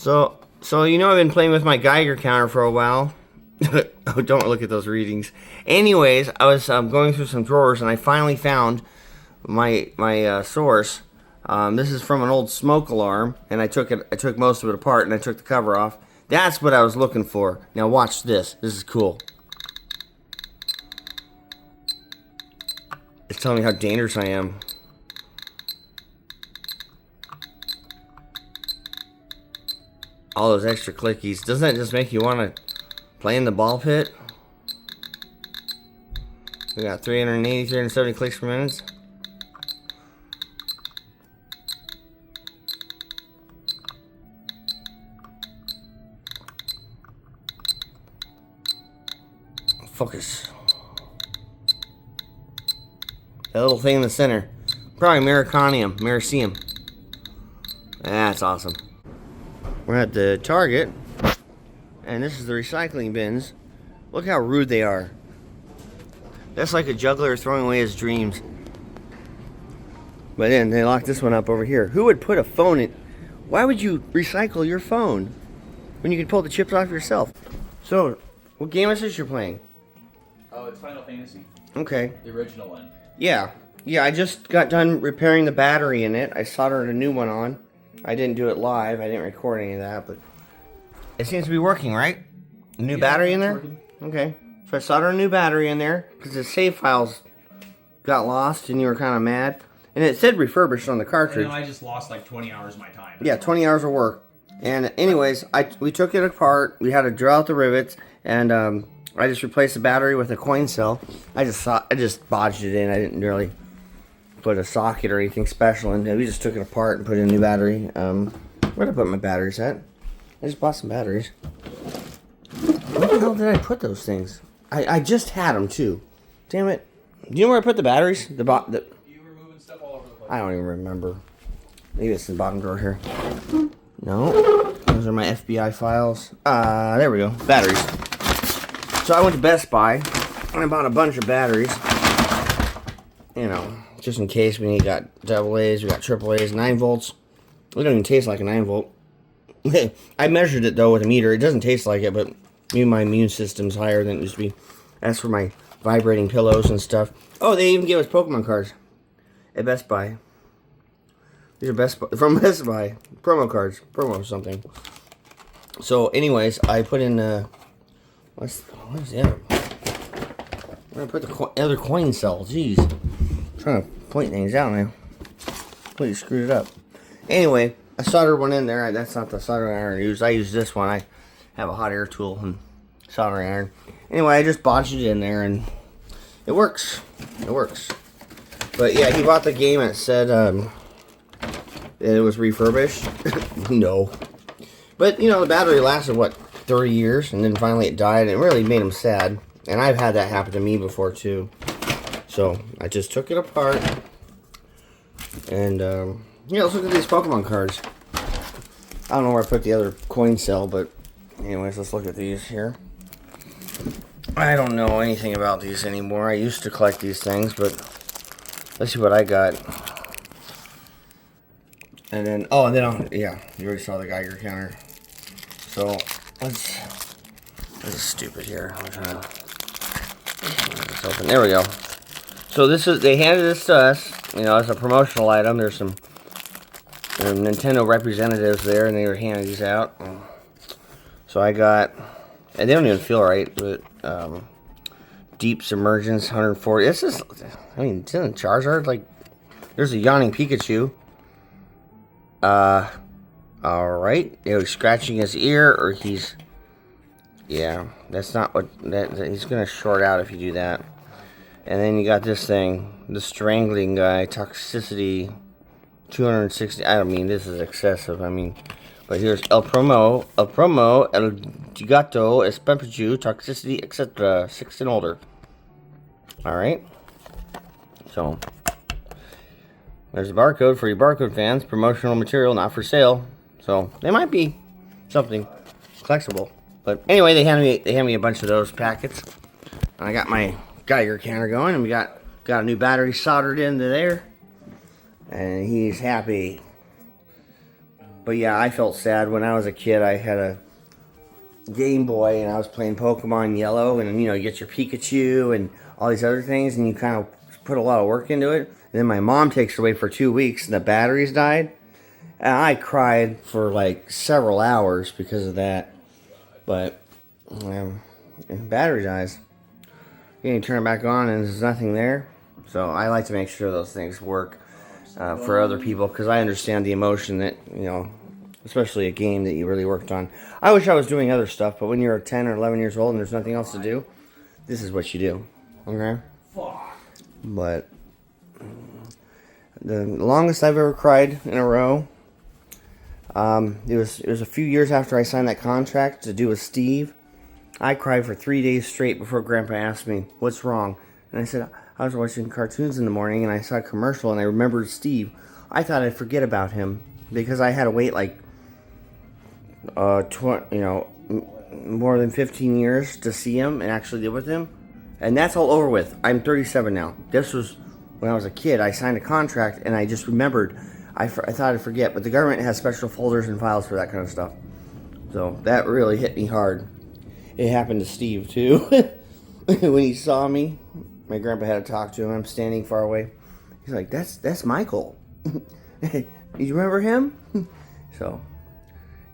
So you know I've been playing with my Geiger counter for a while. Oh, don't look at those readings. Anyways, I was going through some drawers and I finally found my source. This is from an old smoke alarm, and I took most of it apart and I took the cover off. That's what I was looking for. Now watch this. This is cool. It's telling me how dangerous I am. All those extra clickies. Doesn't that just make you want to play in the ball pit? We got 380, 370 clicks per minute. Focus. That little thing in the center. Probably Mericonium. That's awesome. We're at the Target, and this is the recycling bins. Look how rude they are. That's like a juggler throwing away his dreams. But then they locked this one up over here. Who would put a phone in? Why would you recycle your phone when you can pull the chips off yourself? So, what game is this you're playing? Oh, it's Final Fantasy. Okay. The original one. Yeah, I just got done repairing the battery in it. I soldered a new one on. I didn't do it live. I didn't record any of that, but it seems to be working, right? New battery in there? Working. Okay. So I soldered a new battery in there because the save files got lost and you were kind of mad. And it said refurbished on the cartridge. I just lost like 20 hours of my time. Yeah, 20 hours of work. And anyways, we took it apart. We had to drill out the rivets, and I just replaced the battery with a coin cell. I just bodged it in. I didn't really put a socket or anything special in. We just took it apart and put in a new battery. Where'd I put my batteries at? I just bought some batteries. Where the hell did I put those things? I just had them too. Damn it. Do you know where I put the batteries? You were moving stuff all over the place. I don't even remember. Maybe it's in the bottom drawer here. No. Those are my FBI files. There we go. Batteries. So I went to Best Buy and I bought a bunch of batteries. You know, just in case. We got double A's, we got triple A's, 9 volts. It don't even taste like a 9 volt. I measured it though with a meter. It doesn't taste like it, but maybe my immune system's higher than it used to be. That's for my vibrating pillows and stuff. Oh, they even gave us Pokemon cards at Best Buy. These are from Best Buy. Promo cards. Promo something. So, anyways, I put in what's the other? Where did I put the other coin cell? Jeez. I'm trying to point things out now. Completely screwed it up. Anyway, I soldered one in there. That's not the soldering iron I use. I use this one. I have a hot air tool and soldering iron. Anyway, I just bodged it in there and it works. It works. But yeah, he bought the game and it said it was refurbished. No. But, you know, the battery lasted, what, 30 years? And then finally it died. And it really made him sad. And I've had that happen to me before, too. So, I just took it apart. And, yeah, let's look at these Pokemon cards. I don't know where I put the other coin cell, but anyways, let's look at these here. I don't know anything about these anymore. I used to collect these things, but let's see what I got. And then, yeah, you already saw the Geiger counter. So, this is stupid here. I'm trying to get this open. There we go. So they handed this to us, you know, as a promotional item. There's some Nintendo representatives there, and they were handing these out. So I got, and they don't even feel right, but Deep Submergence 140. This is, I mean, isn't Charizard like? There's a yawning Pikachu. Alright. He's scratching his ear, or he's, yeah, that's not what, he's gonna short out if you do that. And then you got this thing, the strangling guy, toxicity 260. I don't mean this is excessive. I mean, but here's El Promo, El Gigato, Espempiju, toxicity, etc. 6 and older. Alright. So, there's the barcode for you barcode fans. Promotional material, not for sale. So, they might be something collectible. But anyway, they handed me a bunch of those packets. And I got my Geiger counter going, and we got a new battery soldered into there. And he's happy. But But yeah, I felt sad when I was a kid. I had a Game Boy and I was playing Pokemon Yellow, and you know, you get your Pikachu and all these other things, and you kind of put a lot of work into it. And then my mom takes it away for 2 weeks, and the batteries died. And I cried for like several hours because of that. But battery dies. You can turn it back on, and there's nothing there. So I like to make sure those things work for other people, because I understand the emotion that, you know, especially a game that you really worked on. I wish I was doing other stuff, but when you're 10 or 11 years old and there's nothing else to do, this is what you do. Okay? But the longest I've ever cried in a row, it was a few years after I signed that contract to do with Steve. I cried for 3 days straight before Grandpa asked me, "What's wrong?" And I said, "I was watching cartoons in the morning and I saw a commercial and I remembered Steve. I thought I'd forget about him because I had to wait like more than 15 years to see him and actually live with him. And that's all over with. I'm 37 now. This was when I was a kid. I signed a contract and I just remembered. I thought I'd forget, but the government has special folders and files for that kind of stuff. So that really hit me hard. It happened to Steve too. When he saw me, my grandpa had to talk to him. I'm standing far away. He's like, that's Michael. You remember him?" So,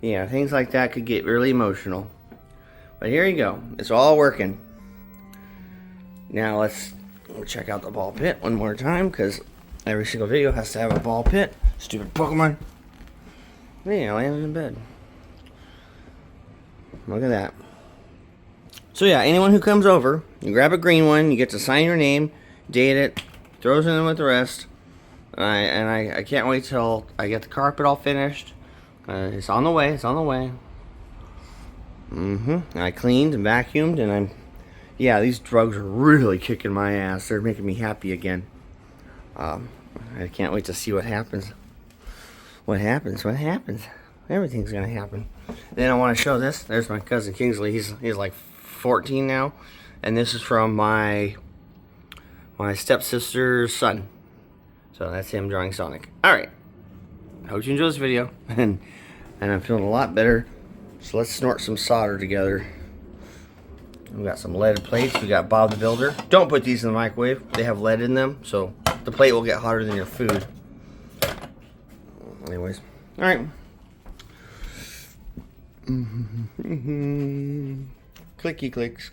yeah, things like that could get really emotional. But here you go. It's all working. Now let's check out the ball pit one more time, because every single video has to have a ball pit. Stupid Pokemon. Yeah, I landed in bed. Look at that. So yeah, anyone who comes over, you grab a green one, you get to sign your name, date it, throws it in with the rest. And I can't wait till I get the carpet all finished. It's on the way. It's on the way. I cleaned and vacuumed, and yeah, these drugs are really kicking my ass. They're making me happy again. I can't wait to see what happens. What happens? Everything's gonna happen. Then I want to show this. There's my cousin Kingsley. He's like 14 now, and this is from my stepsister's son. So that's him drawing Sonic. Alright. I hope you enjoyed this video. And I'm feeling a lot better. So let's snort some solder together. We got some leaded plates. We got Bob the Builder. Don't put these in the microwave. They have lead in them, so the plate will get hotter than your food. Anyways. Alright. Clicky clicks.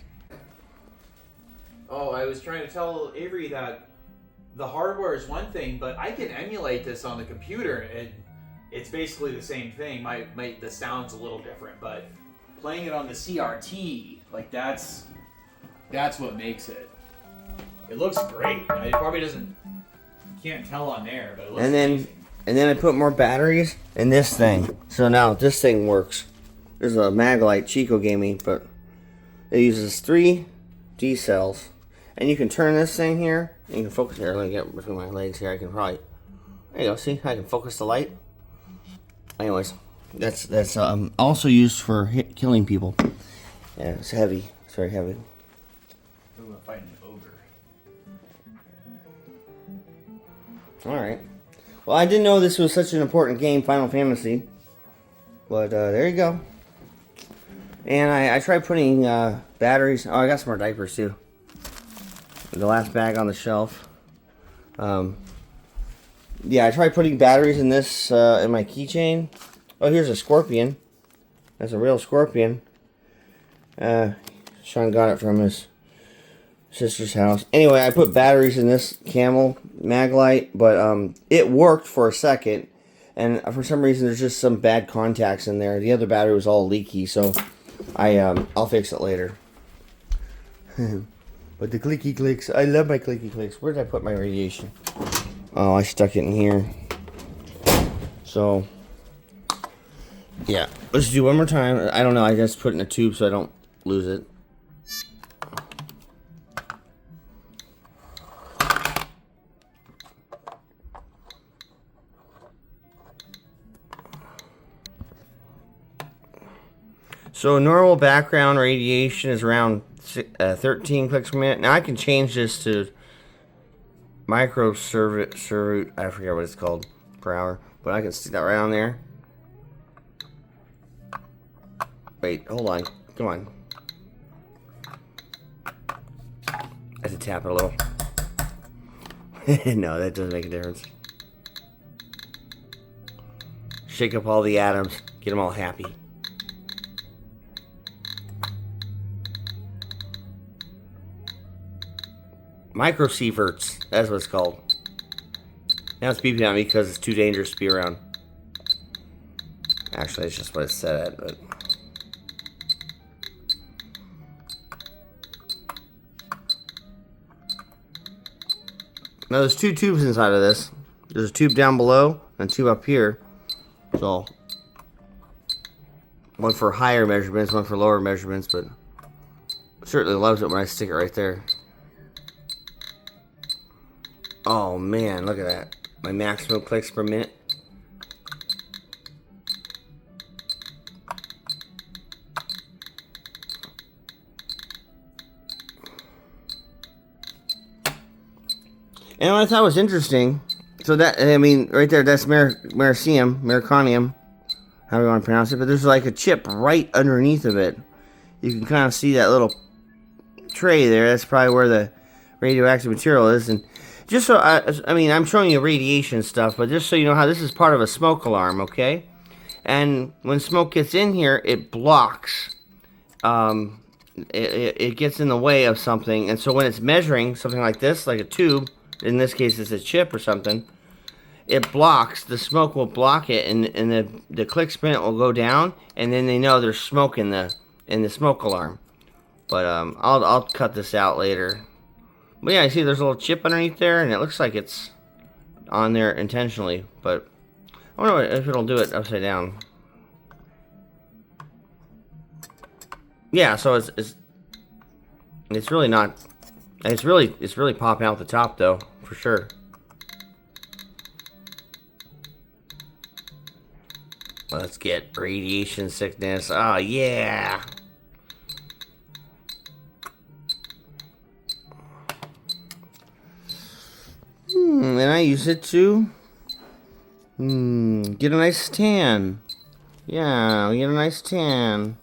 Oh, I was trying to tell Avery that the hardware is one thing, but I can emulate this on the computer, and it's basically the same thing. The sound's a little different, but playing it on the CRT, like that's what makes it. It looks great. It probably doesn't. You can't tell on there, but it looks amazing. And then I put more batteries in this thing. So now this thing works. There's a Maglite Chico gave me, but it uses 3 D cells. And you can turn this thing here. And you can focus here. Let me get between my legs here. I can probably. There you go. See, I can focus the light. Anyways, that's also used for killing people. Yeah, it's heavy. It's very heavy. We're fighting an ogre. All right. Well, I didn't know this was such an important game, Final Fantasy. But there you go. And I tried putting batteries. Oh, I got some more diapers too. The last bag on the shelf. Yeah, I tried putting batteries in this in my keychain. Oh, here's a scorpion. That's a real scorpion. Sean got it from his sister's house. Anyway, I put batteries in this Camel Maglite, but it worked for a second, and for some reason there's just some bad contacts in there. The other battery was all leaky, so I'll fix it later. But the clicky clicks, I love my clicky clicks. Where did I put my radiation? Oh, I stuck it in here. So, yeah. Let's do one more time. I don't know, I just put it in a tube so I don't lose it. So normal background radiation is around 13 clicks per minute. Now I can change this to micro servut, I forget what it's called, per hour. But I can stick that right on there. Wait, hold on. Come on. I have to tap it a little. No, that doesn't make a difference. Shake up all the atoms. Get them all happy. Microsieverts. That's what it's called. Now it's beeping at me because it's too dangerous to be around. Actually, it's just what it's set at, but... Now there's two tubes inside of this. There's a tube down below and a tube up here. So, one for higher measurements, one for lower measurements, but certainly loves it when I stick it right there. Oh man, look at that. My maximum clicks per minute. And what I thought was interesting, so that, I mean, right there, that's Merconium, however you want to pronounce it, but there's like a chip right underneath of it. You can kind of see that little tray there. That's probably where the radioactive material is. And just so, I mean, I'm showing you radiation stuff, but just so you know how this is part of a smoke alarm, okay? And when smoke gets in here, it blocks. It gets in the way of something. And so when it's measuring something like this, like a tube, in this case it's a chip or something, it blocks, the smoke will block it, and the click sprint will go down, and then they know there's smoke in the smoke alarm. But I'll cut this out later. But yeah, I see there's a little chip underneath there, and it looks like it's on there intentionally, but I wonder if it'll do it upside down. Yeah, so it's really not. It's really popping out the top though, for sure. Let's get radiation sickness. Oh yeah. And I use it to get a nice tan. Yeah, we get a nice tan.